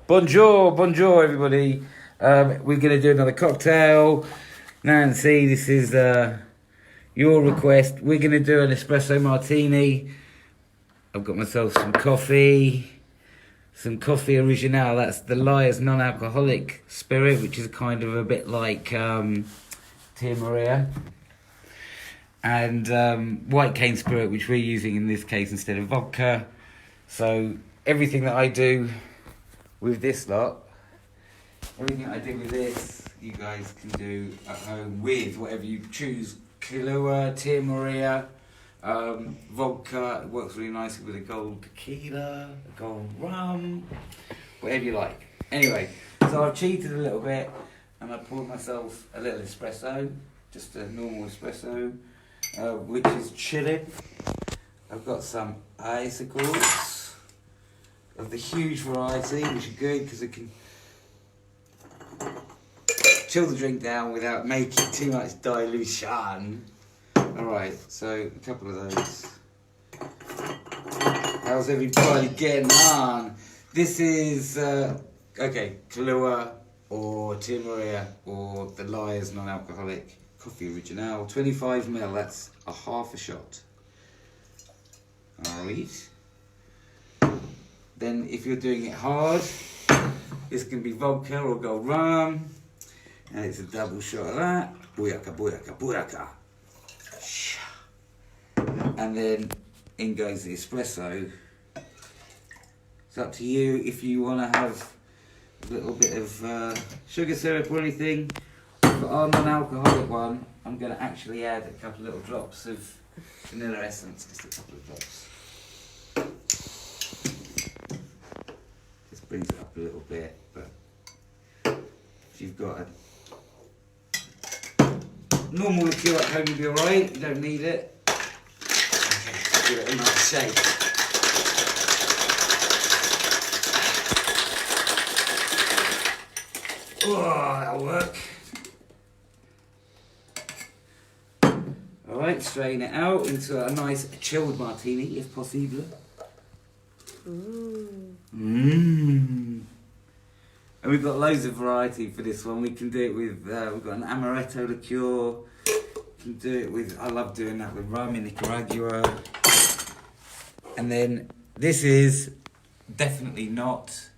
Bonjour, everybody. We're going to do another cocktail. Nancy, this is your request. We're going to do an Espresso Martini. I've got myself some coffee Originale. That's the Lyre's non-alcoholic spirit, which is kind of a bit like Tia Maria. And white cane spirit, which we're using in this case instead of vodka. So everything that I do with this lot, everything I do with this, you guys can do at home with whatever you choose. Kahlua, Tia Maria, vodka. It works really nicely with a gold tequila, a gold rum, whatever you like. Anyway, so I've cheated a little bit and I poured myself a little espresso, just a normal espresso, which is chilling. I've got some icicles of the huge variety, which are good because it can chill the drink down without making too much dilution. Alright, so a couple of those. How's everybody getting on? This is, Kahlua or Tia Maria or the Lyre's non-alcoholic coffee Originale. 25ml, that's a half a shot. Alright. Then if you're doing it hard, this can be vodka or gold rum. And it's a double shot of that. Booyaka, booyaka, booyaka. And then in goes the espresso. It's up to you if you want to have a little bit of sugar syrup or anything. For our non-alcoholic one, I'm going to actually add a couple little drops of vanilla essence, just a couple of drops. Just brings it up a little bit, but if you've got a normal liqueur at home, you'll be alright, you don't need it. Okay, give it a nice shake. Oh, that'll work. Alright, strain it out into a nice chilled martini, if possible. Mmm. And we've got loads of variety for this one. We can do it with, we've got an Amaretto liqueur. We can do it with, I love doing that with rum in Nicaragua. And then this is definitely not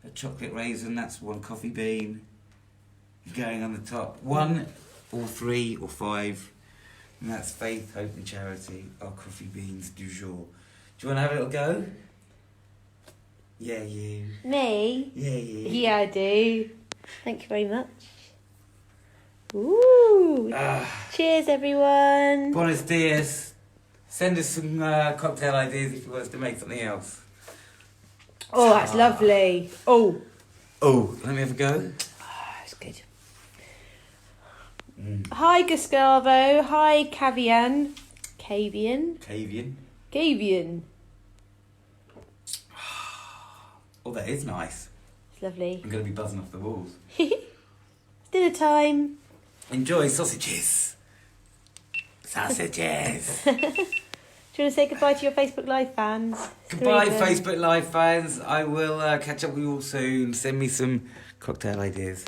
a chocolate raisin, that's one coffee bean going on the top. 1 or 3 or 5. And that's Faith, Hope and Charity, our coffee beans du jour. Do you want to have a little go? Yeah, you. Me? Yeah, you. Yeah, I do. Thank you very much. Ooh. Cheers, everyone. Buenos dias. Send us some cocktail ideas if you want us to make something else. Oh, that's lovely. Oh, let me have a go. that's good. Hi, Gustavo. Hi, Cavian. Cavian. Oh, that is nice. It's lovely. I'm going to be buzzing off the walls. It's dinner time. Enjoy sausages. Sausages. Do you want to say goodbye to your Facebook Live fans? Goodbye, Facebook Live fans. I will catch up with you all soon. Send me some cocktail ideas.